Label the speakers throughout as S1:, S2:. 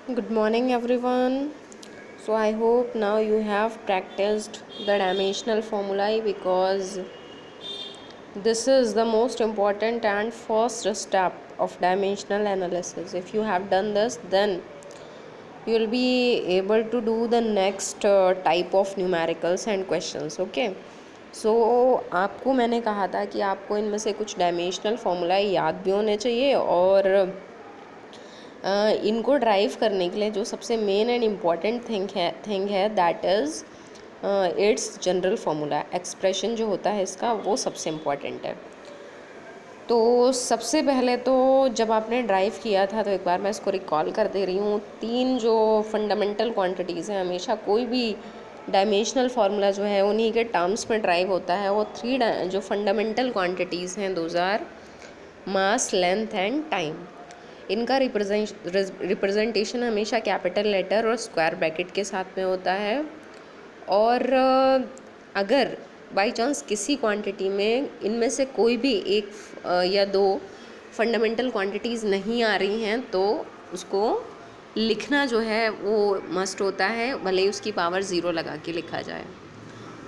S1: Good morning, everyone. So, I hope now you have practiced the dimensional formulae because this is the most important and first step of dimensional analysis. If you have done this, then you will be able to do the next type of numericals and questions. Okay. सो आपको मैंने कहा था कि आपको इनमें से कुछ dimensional formulae याद भी होने चाहिए और इनको ड्राइव करने के लिए जो सबसे मेन एंड इम्पॉर्टेंट थिंग है that is it's general formula expression जो होता है इसका वो सबसे इम्पॉर्टेंट है। तो सबसे पहले तो जब आपने ड्राइव किया था तो एक बार मैं इसको रिकॉल कर दे रही हूँ। तीन जो फंडामेंटल क्वांटिटीज़ हैं, हमेशा कोई भी डायमेंशनल फार्मूला जो है उन्हीं के टर्म्स में ड्राइव होता है। वो जो फंडामेंटल क्वांटिटीज़ हैं those are mass, length and time. इनका रिप्रेजेंटेशन हमेशा कैपिटल लेटर और स्क्वायर ब्रैकेट के साथ में होता है। और अगर बाई चांस किसी क्वांटिटी में इनमें से कोई भी एक या दो फंडामेंटल क्वांटिटीज़ नहीं आ रही हैं तो उसको लिखना जो है वो मस्ट होता है, भले ही उसकी पावर ज़ीरो लगा के लिखा जाए।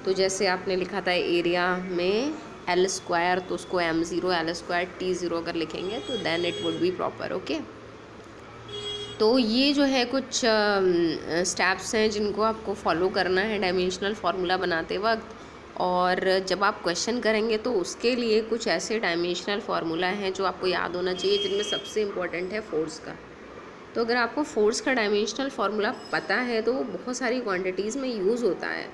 S1: तो जैसे आपने लिखा था एरिया में एल स्क्वायर, तो उसको M zero L square T zero अगर लिखेंगे तो then it would be proper. Okay, तो ये जो है कुछ स्टेप्स हैं जिनको आपको फॉलो करना है डायमेंशनल फार्मूला बनाते वक्त। और जब आप क्वेश्चन करेंगे तो उसके लिए कुछ ऐसे डायमेंशनल फार्मूला हैं जो आपको याद होना चाहिए, जिनमें सबसे इम्पोर्टेंट है फोर्स का। तो अगर आपको फोर्स का डायमेंशनल फार्मूला पता है तो वो बहुत सारी क्वांटिटीज़ में यूज़ होता है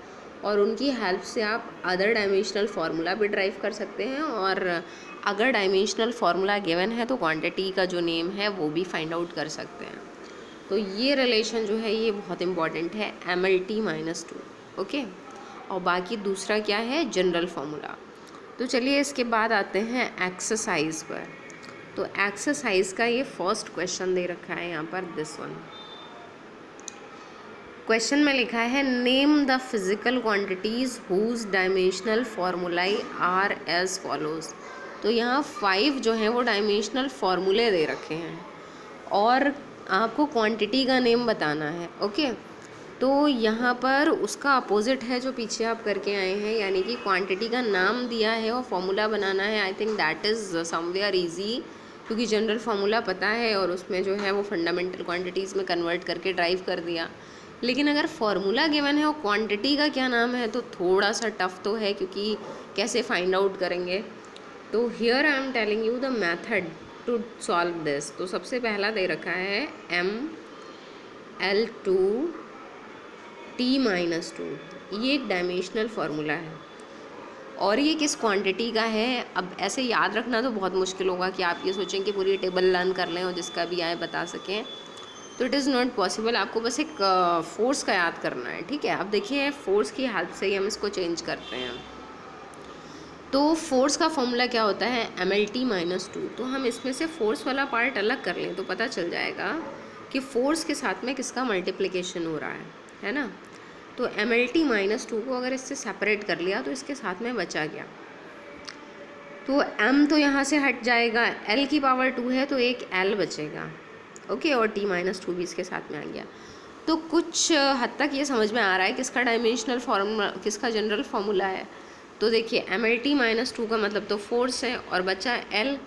S1: और उनकी हेल्प से आप अदर डायमेंशनल फार्मूला भी ड्राइव कर सकते हैं। और अगर डायमेंशनल फार्मूला गिवन है तो क्वांटिटी का जो नेम है वो भी फाइंड आउट कर सकते हैं। तो ये रिलेशन जो है ये बहुत इम्पॉर्टेंट है, MLT-2। ओके, और बाकी दूसरा क्या है, जनरल फार्मूला। तो चलिए इसके बाद आते हैं एक्सरसाइज पर। तो एक्सरसाइज का ये फर्स्ट क्वेश्चन दे रखा है यहाँ पर, दिस वन। क्वेश्चन में लिखा है name the physical quantities whose dimensional formulae are as follows. तो यहाँ 5 जो हैं वो डायमेंशनल फार्मूले दे रखे हैं और आपको क्वांटिटी का नेम बताना है। ओके, तो यहाँ पर उसका अपोजिट है जो पीछे आप करके आए हैं, यानी कि क्वांटिटी का नाम दिया है और फॉर्मूला बनाना है। I think that is somewhere easy, क्योंकि जनरल फार्मूला पता है और उसमें जो है वो फंडामेंटल क्वांटिटीज़ में कन्वर्ट करके ड्राइव कर दिया। लेकिन अगर फार्मूला गिवन है और क्वांटिटी का क्या नाम है तो थोड़ा सा टफ तो है, क्योंकि कैसे फाइंड आउट करेंगे। तो here I am telling you the method to solve this. तो सबसे पहला दे रखा है ML2T-2। ये एक डायमेंशनल फार्मूला है और ये किस क्वांटिटी का है। अब ऐसे याद रखना तो बहुत मुश्किल होगा कि आप ये सोचें कि पूरी टेबल लर्न कर लें और जिसका भी आए बता सकें, तो इट इज़ नॉट पॉसिबल। आपको बस एक फोर्स का याद करना है। ठीक है, अब देखिए फोर्स की हेल्प से ही हम इसको चेंज करते हैं। तो फोर्स का फॉर्मूला क्या होता है, MLT-2। तो हम इसमें से फोर्स वाला पार्ट अलग कर लें तो पता चल जाएगा कि फोर्स के साथ में किसका मल्टीप्लिकेशन हो रहा है ना। तो MLT-2 को अगर इससे सेपरेट कर लिया तो इसके साथ में बचा गया, तो m तो यहाँ से हट जाएगा, l की पावर 2 है तो एक l बचेगा। ओके, और T-2 भी इसके साथ में आ गया। तो कुछ हद तक ये समझ में आ रहा है किसका डायमेंशनल फार्मूला, किसका जनरल फार्मूला है। तो देखिए MLT-2 का मतलब तो फोर्स है और बचा L।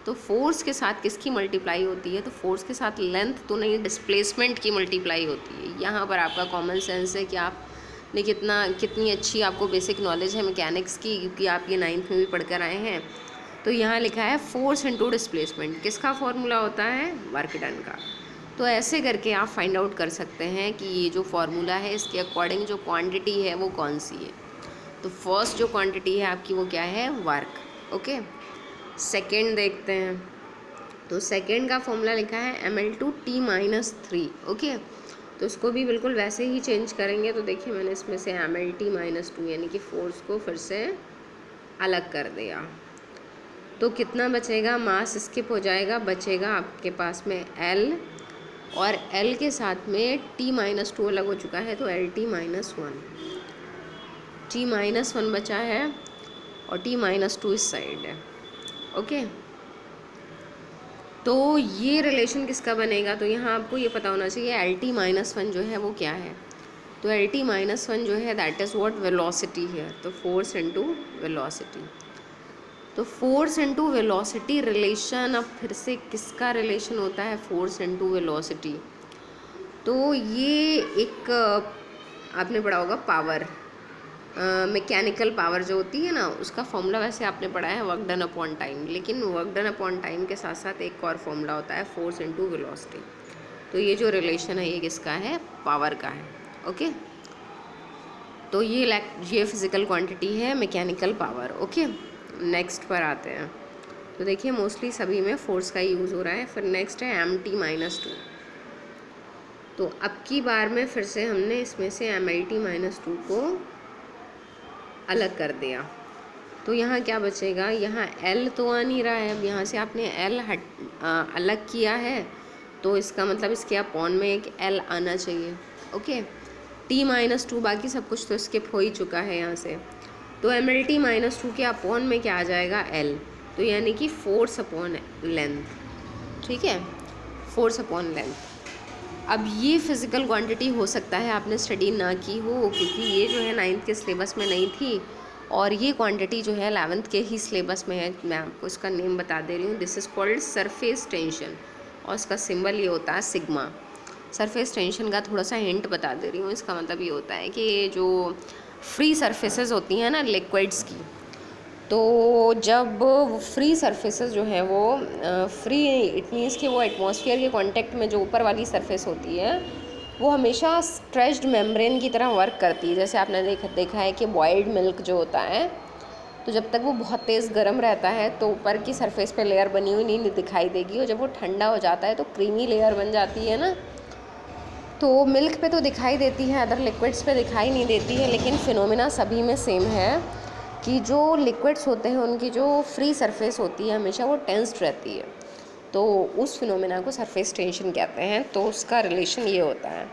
S1: तो फोर्स के साथ किसकी मल्टीप्लाई होती है, तो फोर्स के साथ लेंथ तो नहीं, डिस्प्लेसमेंट की मल्टीप्लाई होती है। यहाँ पर आपका कॉमन सेंस है कि आपने कितनी अच्छी आपको बेसिक नॉलेज है मैकेनिक्स की, क्योंकि आप ये 9th में भी पढ़ कर आए हैं। तो यहाँ लिखा है फोर्स इनटू डिस्प्लेसमेंट, किसका फॉर्मूला होता है, वर्क डन का। तो ऐसे करके आप फाइंड आउट कर सकते हैं कि ये जो फार्मूला है इसके अकॉर्डिंग जो क्वांटिटी है वो कौन सी है। तो फर्स्ट जो क्वांटिटी है आपकी वो क्या है, वर्क। ओके, सेकेंड देखते हैं। तो सेकेंड का फॉर्मूला लिखा है ML2T-3। ओके, तो उसको भी बिल्कुल वैसे ही चेंज करेंगे। तो देखिए मैंने इसमें से MLT-2 यानी कि फोर्स को फिर से अलग कर दिया। तो कितना बचेगा, मास स्किप हो जाएगा, बचेगा आपके पास में L, और L के साथ में T-2 अलग हो चुका है तो LT-1। T-1 बचा है और T-2 इस साइड है। ओके, तो ये रिलेशन किसका बनेगा, तो यहाँ आपको ये पता होना चाहिए एल टी माइनस वन जो है वो क्या है। तो एल टी माइनस वन जो है दैट इज़ व्हाट, वेलोसिटी है। तो फोर्स इनटू वेलोसिटी। तो फोर्स इनटू वेलोसिटी रिलेशन, अब फिर से किसका रिलेशन होता है, फोर्स इनटू वेलोसिटी। तो ये एक आपने पढ़ा होगा पावर, मैकेनिकल पावर जो होती है ना, उसका फॉर्मूला वैसे आपने पढ़ा है वर्क डन अपॉन टाइम, लेकिन वर्क डन अपॉन टाइम के साथ साथ एक और फॉर्मूला होता है फोर्स इनटू वेलोसिटी। तो ये जो रिलेशन है ये किसका है, पावर का है। ओके, तो ये फिज़िकल क्वांटिटी है मैकेनिकल पावर। ओके, नेक्स्ट पर आते हैं। तो देखिए मोस्टली सभी में फोर्स का यूज़ हो रहा है। फिर नेक्स्ट है एम टी माइनस टू। तो अब की बार में फिर से हमने इसमें से M L T minus two को अलग कर दिया। तो यहाँ क्या बचेगा, यहाँ L तो आ नहीं रहा है। अब यहाँ से आपने L अलग किया है, तो इसका मतलब इसके अपॉन में एक L आना चाहिए। ओके, T माइनस टू, बाकी सब कुछ तो स्किप हो ही चुका है यहाँ से। तो M L T minus two के अपॉन में क्या आ जाएगा, L। तो यानी कि फोर्स अपॉन लेंथ। ठीक है, फोर्स अपॉन लेंथ। अब ये फिज़िकल क्वांटिटी हो सकता है आपने स्टडी ना की हो, क्योंकि ये जो है 9th के सिलेबस में नहीं थी, और ये क्वांटिटी जो है 11th के ही सिलेबस में है। मैं आपको इसका नेम बता दे रही हूँ, this is called surface tension, और इसका सिंबल ये होता है सिग्मा। सरफेस टेंशन का थोड़ा सा हिंट बता दे रही हूँ। इसका मतलब ये होता है कि जो फ्री सरफेसेस होती हैं ना लिक्विड्स की, तो जब फ्री सरफेसेस जो है वो फ्री, इट मीन्स कि वो एटमॉस्फेयर के कांटेक्ट में जो ऊपर वाली सरफेस होती है वो हमेशा स्ट्रेच्ड मेम्ब्रेन की तरह वर्क करती है। जैसे आपने देखा है कि बॉइल्ड मिल्क जो होता है, तो जब तक वो बहुत तेज़ गर्म रहता है तो ऊपर की सरफेस पे लेयर बनी हुई नहीं दिखाई देगी, और जब वो ठंडा हो जाता है तो क्रीमी लेयर बन जाती है ना। तो मिल्क पे तो दिखाई देती है, अदर लिक्विड्स पे दिखाई नहीं देती है, लेकिन फिनोमिना सभी में सेम है कि जो लिक्विड्स होते हैं उनकी जो फ्री सरफेस होती है हमेशा वो टेंस्ड रहती है। तो उस फिनोमिना को सरफेस टेंशन कहते हैं। तो उसका रिलेशन ये होता है।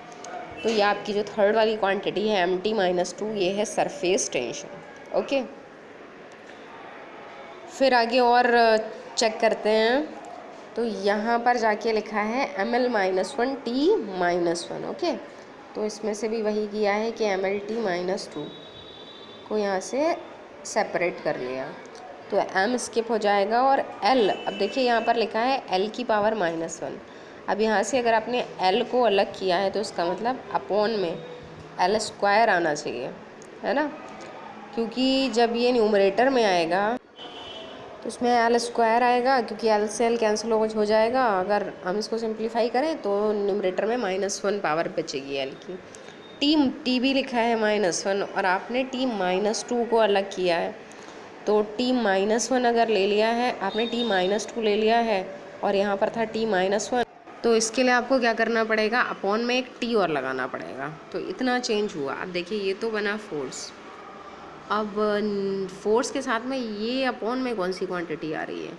S1: तो ये आपकी जो थर्ड वाली क्वांटिटी है एम टी माइनस टू, ये है सरफेस टेंशन। ओके, फिर आगे और चेक करते हैं। तो यहाँ पर जाके लिखा है M L minus one T minus one. Okay, तो इसमें से भी वही किया है कि M L T minus two को यहाँ से सेपरेट कर लिया, तो m स्किप हो जाएगा, और l, अब देखिए यहाँ पर लिखा है l की पावर माइनस वन। अब यहाँ से अगर आपने l को अलग किया है तो इसका मतलब अपॉन में l स्क्वायर आना चाहिए, है ना, क्योंकि जब ये न्यूमरेटर में आएगा तो इसमें l स्क्वायर आएगा, क्योंकि l से l कैंसिल हो जाएगा। अगर हम इसको सिंप्लीफाई करें तो न्यूमरेटर में माइनस वन पावर बचेगी l की। टी भी लिखा है माइनस वन, और आपने टी माइनस टू को अलग किया है। तो टी माइनस वन अगर ले लिया है आपने, टी माइनस टू ले लिया है, और यहाँ पर था टी माइनस वन, तो इसके लिए आपको क्या करना पड़ेगा, अपॉन में एक टी और लगाना पड़ेगा। तो इतना चेंज हुआ। अब देखिए ये तो बना फोर्स। अब फोर्स के साथ में ये अपॉन में कौन सी क्वांटिटी आ रही है,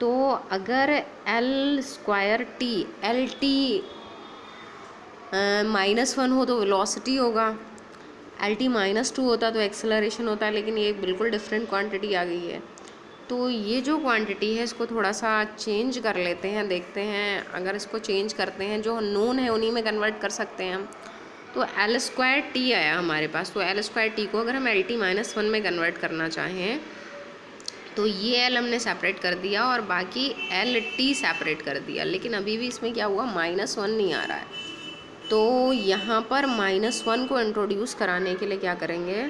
S1: तो अगर L square T, L T minus one हो तो वेलोसिटी होगा, एल टी माइनस टू होता तो एक्सेलरेशन होता, लेकिन ये बिल्कुल डिफरेंट क्वांटिटी आ गई है। तो ये जो क्वांटिटी है इसको थोड़ा सा चेंज कर लेते हैं, देखते हैं अगर इसको चेंज करते हैं जो नोन है उन्हीं में कन्वर्ट कर सकते हैं हम। तो एल स्क्वायर टी आया हमारे पास, तो एल स्क्वायर टी को अगर हम एल टी माइनस वन में कन्वर्ट करना चाहें तो ये एल हमने सेपरेट कर दिया और बाकी एल टी सेपरेट कर दिया, लेकिन अभी भी इसमें क्या हुआ, माइनस वन नहीं आ रहा है। तो यहाँ पर माइनस वन को इंट्रोड्यूस कराने के लिए क्या करेंगे,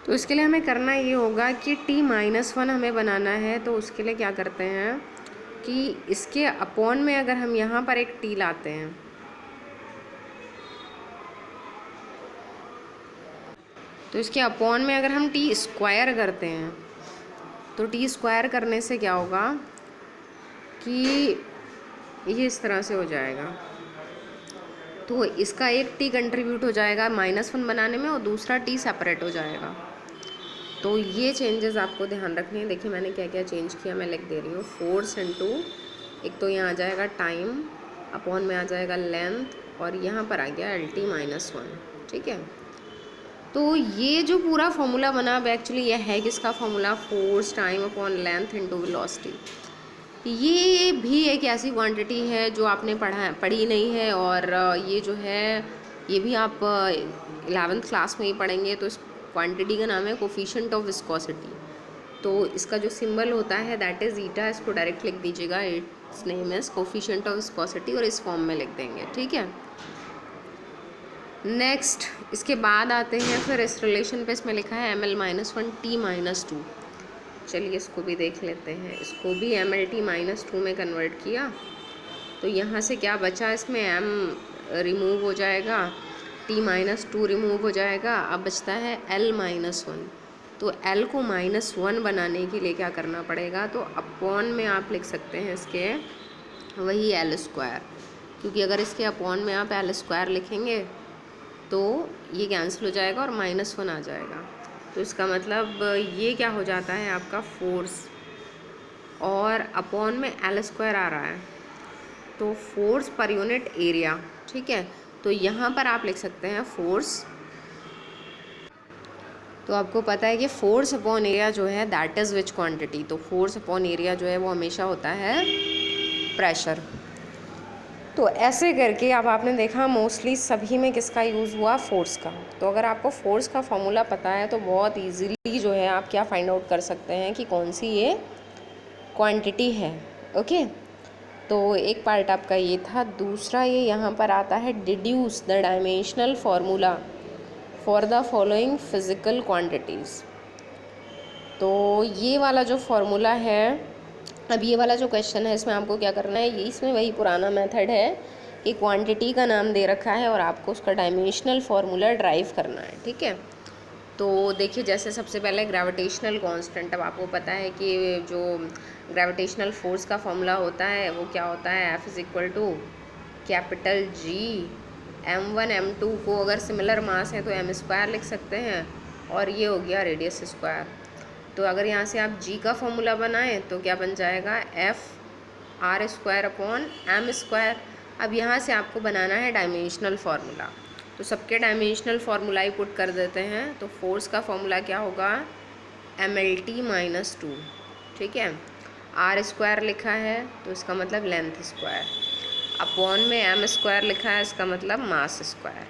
S1: तो इसके लिए हमें करना ये होगा कि टी माइनस वन हमें बनाना है। तो उसके लिए क्या करते हैं कि इसके अपॉन में अगर हम यहाँ पर एक टी लाते हैं, तो इसके अपॉन में अगर हम टी स्क्वायर करते हैं, तो टी स्क्वायर करने से क्या होगा कि ये इस तरह से हो जाएगा। तो इसका एक टी कंट्रीब्यूट हो जाएगा माइनस वन बनाने में, और दूसरा टी सेपरेट हो जाएगा। तो ये चेंजेस आपको ध्यान रखने हैं। देखिए मैंने क्या क्या चेंज किया, मैं लिख दे रही हूँ। फोर्स इनटू, एक तो यहाँ आ जाएगा टाइम, अपॉन में आ जाएगा लेंथ, और यहाँ पर आ गया एल टी माइनस वन। ठीक है, तो ये जो पूरा फॉर्मूला बना अब एक्चुअली ये है किसका formula, force time upon length into velocity. ये भी एक ऐसी क्वांटिटी है जो आपने पढ़ी नहीं है, और ये जो है ये भी आप 11th क्लास में ही पढ़ेंगे। तो इस क्वांटिटी का नाम है कोफिशिएंट ऑफ विस्कोसिटी। तो इसका जो सिंबल होता है दैट इज़ ईटा, इसको डायरेक्ट लिख दीजिएगा, it's name is coefficient of viscosity, और इस फॉर्म में लिख देंगे, ठीक है। नेक्स्ट इसके बाद आते हैं फिर इस रिलेशन पे, इसमें लिखा है ml-1 T-2। चलिए इसको भी देख लेते हैं। इसको भी ml-T-2 में कन्वर्ट किया तो यहाँ से क्या बचा, इसमें m रिमूव हो जाएगा, T-2 रिमूव हो जाएगा, अब बचता है L-1। तो L को -1 बनाने के लिए क्या करना पड़ेगा, तो अपॉन में आप लिख सकते हैं इसके वही L², क्योंकि अगर इसके अपॉन में आप L² लिखेंगे तो ये कैंसिल हो जाएगा और -1 आ जाएगा। तो इसका मतलब ये क्या हो जाता है आपका फोर्स, और अपॉन में L² आ रहा है, तो फोर्स पर यूनिट एरिया, ठीक है। तो यहाँ पर आप लिख सकते हैं फोर्स। तो आपको पता है कि फोर्स अपॉन एरिया जो है दैट इज़ विच क्वांटिटी, तो फोर्स अपॉन एरिया जो है वो हमेशा होता है प्रेशर। तो ऐसे करके अब आपने देखा मोस्टली सभी में किसका यूज़ हुआ, फोर्स का। तो अगर आपको फोर्स का फॉर्मूला पता है तो बहुत इजीली जो है आप क्या फाइंड आउट कर सकते हैं कि कौन सी ये क्वांटिटी है, ओके। तो एक पार्ट आपका ये था। दूसरा ये यहाँ पर आता है deduce the dimensional formula for the following physical quantities. तो ये वाला जो फार्मूला है, अब ये वाला जो क्वेश्चन है इसमें आपको क्या करना है, ये इसमें वही पुराना मेथड है कि क्वांटिटी का नाम दे रखा है और आपको उसका डायमेंशनल फार्मूला ड्राइव करना है, ठीक है। तो देखिए जैसे सबसे पहले ग्रेविटेशनल कांस्टेंट, अब आपको पता है कि जो ग्रेविटेशनल फोर्स का फॉर्मूला होता है वो क्या होता है, F = capital G m1 m2 को अगर सिमिलर मास है तो m² लिख सकते हैं, और ये हो गया रेडियस स्क्वायर। तो अगर यहाँ से आप G का फॉर्मूला बनाएं तो क्या बन जाएगा, F(r²/m²). अब यहाँ से आपको बनाना है डायमेंशनल फार्मूला, तो सबके डायमेंशनल फार्मूला ही पुट कर देते हैं। तो फोर्स का फॉर्मूला क्या होगा, ml-T-2, ठीक है। r² लिखा है तो इसका मतलब लेंथ स्क्वायर, अपॉन में m² लिखा है, इसका मतलब मास स्क्वायर।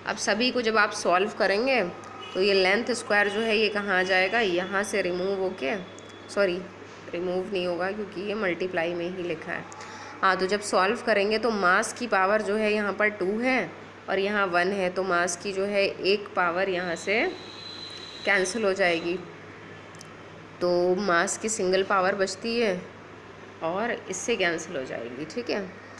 S1: अब सभी को जब आप सॉल्व करेंगे तो ये लेंथ स्क्वायर जो है ये कहाँ आ जाएगा, यहाँ से रिमूव होके, सॉरी रिमूव नहीं होगा क्योंकि ये मल्टीप्लाई में ही लिखा है। हाँ, तो जब सॉल्व करेंगे तो मास की पावर जो है यहाँ पर 2 है और यहाँ 1 है, तो मास की जो है एक पावर यहाँ से कैंसिल हो जाएगी, तो मास की सिंगल पावर बचती है और इससे कैंसिल हो जाएगी, ठीक है।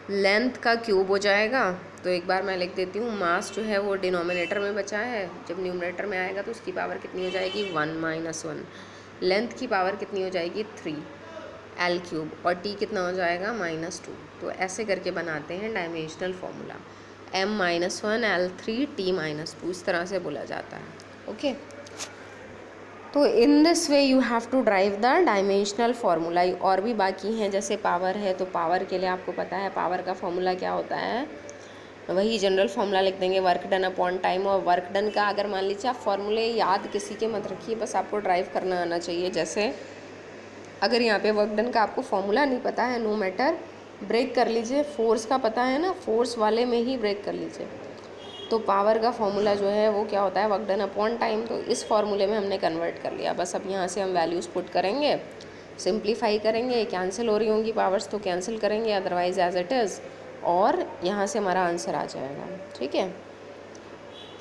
S1: लेंथ का क्यूब हो जाएगा, तो एक बार मैं लिख देती हूँ, मास जो है वो डिनोमिनेटर में बचा है, जब न्यूमरेटर में आएगा तो उसकी पावर कितनी हो जाएगी, 1 - 1। लेंथ की पावर कितनी हो जाएगी, 3 L³ और T कितना हो जाएगा, -2। तो ऐसे करके बनाते हैं dimensional formula, m-1 L3 T-2, इस तरह से बोला जाता है, ओके। तो in this way you have to drive the dimensional formula. और भी बाकी हैं, जैसे पावर है, तो पावर के लिए आपको पता है पावर का फॉर्मूला क्या होता है, वही जनरल फार्मूला लिख देंगे, वर्क डन अपॉन टाइम। और वर्क डन का अगर मान लीजिए आप फॉर्मूले याद किसी के मत रखिए, बस आपको ड्राइव करना आना चाहिए। जैसे अगर यहाँ पे वर्क डन का आपको फॉर्मूला नहीं पता है, नो मैटर, ब्रेक कर लीजिए। फोर्स का पता है ना, फोर्स वाले में ही ब्रेक कर लीजिए। तो पावर का फॉर्मूला जो है वो क्या होता है, वर्क डन अपॉन टाइम। तो इस फॉर्मूले में हमने कन्वर्ट कर लिया, बस अब यहाँ से हम वैल्यूज़ पुट करेंगे, सिंप्लीफाई करेंगे, कैंसिल हो रही होंगी पावर्स तो कैंसिल करेंगे, अदरवाइज एज इट इज़, और यहाँ से हमारा आंसर आ जाएगा, ठीक है।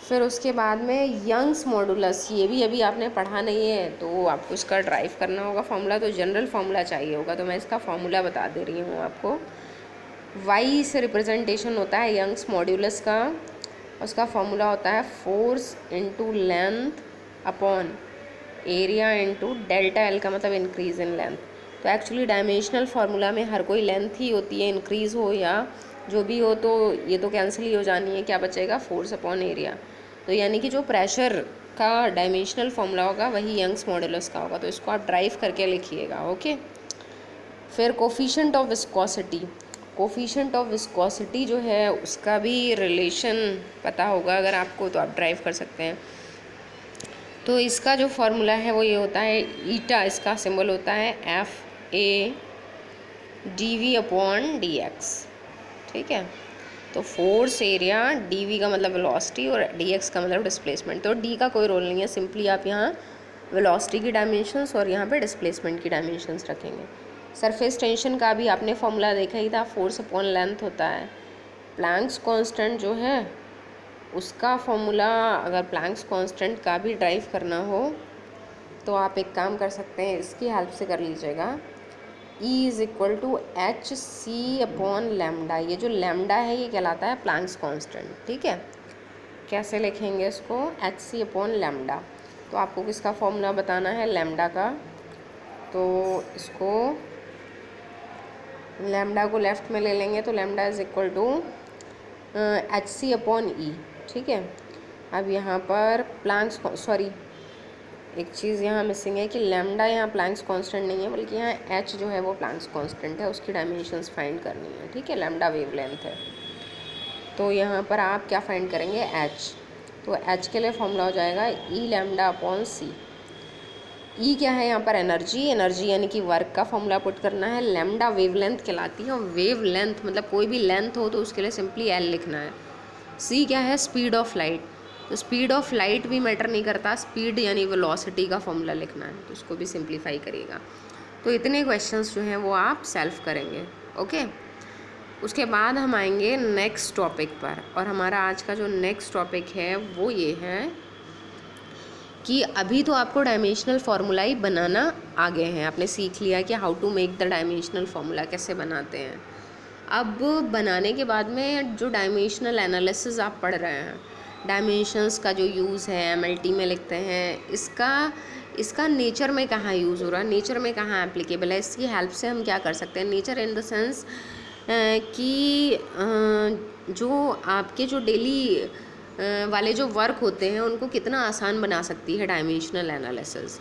S1: फिर उसके बाद में यंग्स मॉडुलस, ये भी अभी आपने पढ़ा नहीं है तो आपको इसका ड्राइव करना होगा फॉर्मूला, तो जनरल फार्मूला चाहिए होगा, तो मैं इसका फॉर्मूला बता दे रही हूँ आपको। वाई से रिप्रेजेंटेशन होता है यंग्स मॉड्यूलस का, उसका फॉर्मूला होता है force into length upon area into delta L, का मतलब इंक्रीज़ इन लेंथ। तो एक्चुअली डायमेंशनल फार्मूला में हर कोई लेंथ ही होती है, इंक्रीज़ हो या जो भी हो, तो ये तो कैंसिल ही हो जानी है, क्या बचेगा, फोर्स अपॉन एरिया। तो यानी कि जो प्रेशर का डायमेंशनल फार्मूला होगा वही यंग्स मॉडुलस का होगा, तो इसको आप ड्राइव करके लिखिएगा, ओके। फिर coefficient of viscosity, coefficient of viscosity जो है उसका भी रिलेशन पता होगा अगर आपको, तो आप ड्राइव कर सकते हैं। तो इसका जो फार्मूला है वो ये होता है, ईटा इसका सिंबल होता है, FA dv अपॉन dx, ठीक है। तो फोर्स एरिया, dv का मतलब वेलोसिटी और dx का मतलब डिस्प्लेसमेंट। तो d का कोई रोल नहीं है, सिंपली आप यहाँ वेलोसिटी की डायमेंशंस और यहाँ पे डिस्प्लेसमेंट की डायमेंशंस रखेंगे। सरफेस टेंशन का भी आपने फॉर्मूला देखा ही था, फोर्स अपॉन लेंथ होता है। प्लैंक्स कांस्टेंट जो है उसका फॉर्मूला, अगर प्लैंक्स कांस्टेंट का भी ड्राइव करना हो तो आप एक काम कर सकते हैं, इसकी हेल्प से कर लीजिएगा। E is equal to H C upon lambda. ये जो लेमडा है ये कहलाता है प्लैंक्स कांस्टेंट, ठीक है। कैसे लिखेंगे इसको, एच सी अपॉन लेमडा। तो आपको किसका फॉर्मूला बताना है, लेमडा का। तो इसको लेमडा को लेफ़्ट में ले लेंगे तो lambda is equal to H C upon E, ठीक है। अब यहाँ पर प्लैंक्स, सॉरी एक चीज़ यहाँ मिसिंग है कि लेमडा यहाँ प्लैंक्स कांस्टेंट नहीं है, बल्कि यहाँ एच जो है वो प्लैंक्स कांस्टेंट है, उसकी डायमेंशंस फाइंड करनी है, ठीक है। लेमडा वेवलेंथ है, तो यहाँ पर आप क्या फाइंड करेंगे, एच। तो एच के लिए फॉर्मूला हो जाएगा ई लेमडा अपॉन सी। ई क्या है यहाँ पर, एनर्जी, एनर्जी यानी कि वर्क का फॉर्मूला पुट करना है। लेमडा वेवलेंथ कहलाती है, और वेवलेंथ मतलब कोई भी लेंथ हो तो उसके लिए सिंपली एल लिखना है। सी क्या है, स्पीड ऑफ लाइट। तो स्पीड ऑफ लाइट भी मैटर नहीं करता, स्पीड यानी वेलोसिटी का फॉर्मूला लिखना है, तो उसको भी सिंप्लीफाई करिएगा। तो इतने क्वेश्चंस जो हैं वो आप सेल्फ करेंगे, ओके। उसके बाद हम आएंगे नेक्स्ट टॉपिक पर, और हमारा आज का जो नेक्स्ट टॉपिक है वो ये है कि अभी तो आपको डायमेंशनल फार्मूला ही बनाना आ गए हैं, आपने सीख लिया कि how to make the dimensional formula कैसे बनाते हैं। अब बनाने के बाद में जो डायमेंशनल एनालिसिस आप पढ़ रहे हैं, डायमेंशंस का जो यूज़ है एमएलटी में लिखते हैं, इसका नेचर में कहाँ यूज़ हो रहा है, नेचर में कहाँ एप्लीकेबल है, इसकी हेल्प से हम क्या कर सकते हैं। नेचर इन द सेंस कि जो आपके जो डेली वाले जो वर्क होते हैं उनको कितना आसान बना सकती है डायमेंशनल एनालिसिस।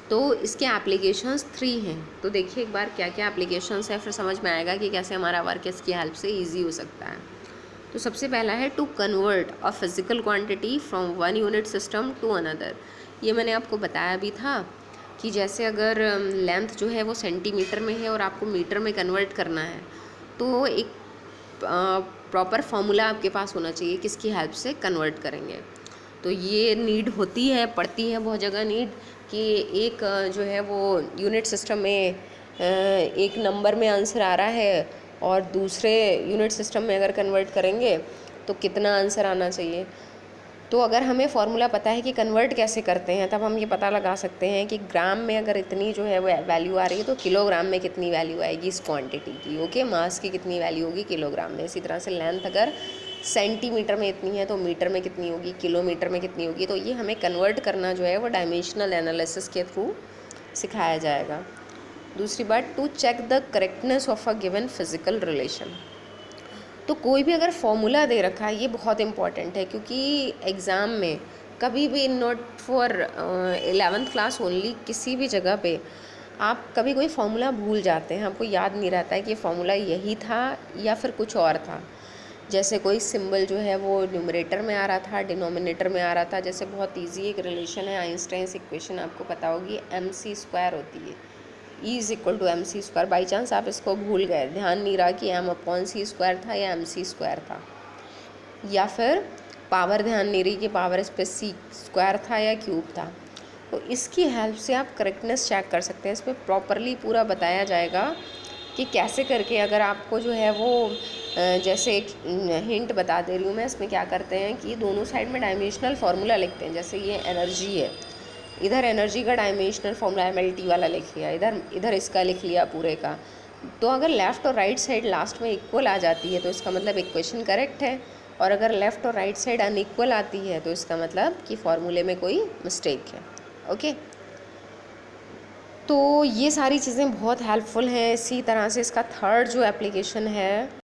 S1: तो इसके एप्लीकेशंस 3 हैं, तो देखिए एक बार क्या क्या एप्लीकेशंस है, फिर समझ में आएगा कि कैसे हमारा वर्क इसकी हेल्प से इजी हो सकता है। तो सबसे पहला है to convert a physical quantity from one unit system to another. ये मैंने आपको बताया भी था कि जैसे अगर लेंथ जो है वो सेंटीमीटर में है और आपको मीटर में कन्वर्ट करना है, तो एक प्रॉपर फॉर्मूला आपके पास होना चाहिए किसकी हेल्प से कन्वर्ट करेंगे। तो ये नीड होती है, पड़ती है बहुत जगह नीड, कि एक जो है वो यूनिट सिस्टम में एक नंबर में आंसर आ रहा है और दूसरे यूनिट सिस्टम में अगर कन्वर्ट करेंगे तो कितना आंसर आना चाहिए। तो अगर हमें फार्मूला पता है कि कन्वर्ट कैसे करते हैं, तब हम ये पता लगा सकते हैं कि ग्राम में अगर इतनी जो है वो वैल्यू आ रही है तो किलोग्राम में कितनी वैल्यू आएगी इस क्वांटिटी की, ओके। मास की कितनी वैल्यू होगी किलोग्राम में। इसी तरह से लेंथ अगर सेंटीमीटर में इतनी है तो मीटर में कितनी होगी, किलोमीटर में कितनी होगी। तो ये हमें कन्वर्ट करना जो है वो डायमेंशनल एनालिसिस के थ्रू सिखाया जाएगा। दूसरी बात, to check the correctness of a given physical relation. तो कोई भी अगर फॉर्मूला दे रखा है, ये बहुत इंपॉर्टेंट है, क्योंकि एग्ज़ाम में कभी भी, not for 11th class only, किसी भी जगह पे आप कभी कोई फार्मूला भूल जाते हैं, आपको याद नहीं रहता है कि ये फार्मूला यही था या फिर कुछ और था। जैसे कोई सिंबल जो है वो न्यूमरेटर में आ रहा था, डिनोमिनेटर में आ रहा था। जैसे बहुत इजी एक रिलेशन है, आइंस्टाइन्स इक्वेशन आपको पता होगी, mc² होती है, E is equal to mc²। By chance आप इसको भूल गए, ध्यान नहीं रहा कि m/c² था या mc² था, या फिर पावर ध्यान नहीं रही कि पावर इस पर c² था या क्यूब था, तो इसकी हेल्प से आप करेक्टनेस चेक कर सकते हैं। इसमें प्रॉपरली पूरा बताया जाएगा कि कैसे करके, अगर आपको जो है वो जैसे एक हिंट बता दे रही हूँ मैं, इसमें क्या करते हैं कि दोनों साइड में डायमेंशनल फार्मूला लिखते हैं। जैसे ये एनर्जी है, इधर एनर्जी का डायमेंशनल फार्मूला एमएलटी वाला लिख लिया, इधर इसका लिख लिया पूरे का। तो अगर लेफ़्ट और राइट साइड लास्ट में इक्वल आ जाती है तो इसका मतलब इक्वेशन करेक्ट है, और अगर लेफ़्ट और राइट साइड अनइक्वल आती है तो इसका मतलब कि फार्मूले में कोई मिस्टेक है, ओके। तो ये सारी चीज़ें बहुत हेल्पफुल हैं। इसी तरह से इसका थर्ड जो एप्लीकेशन है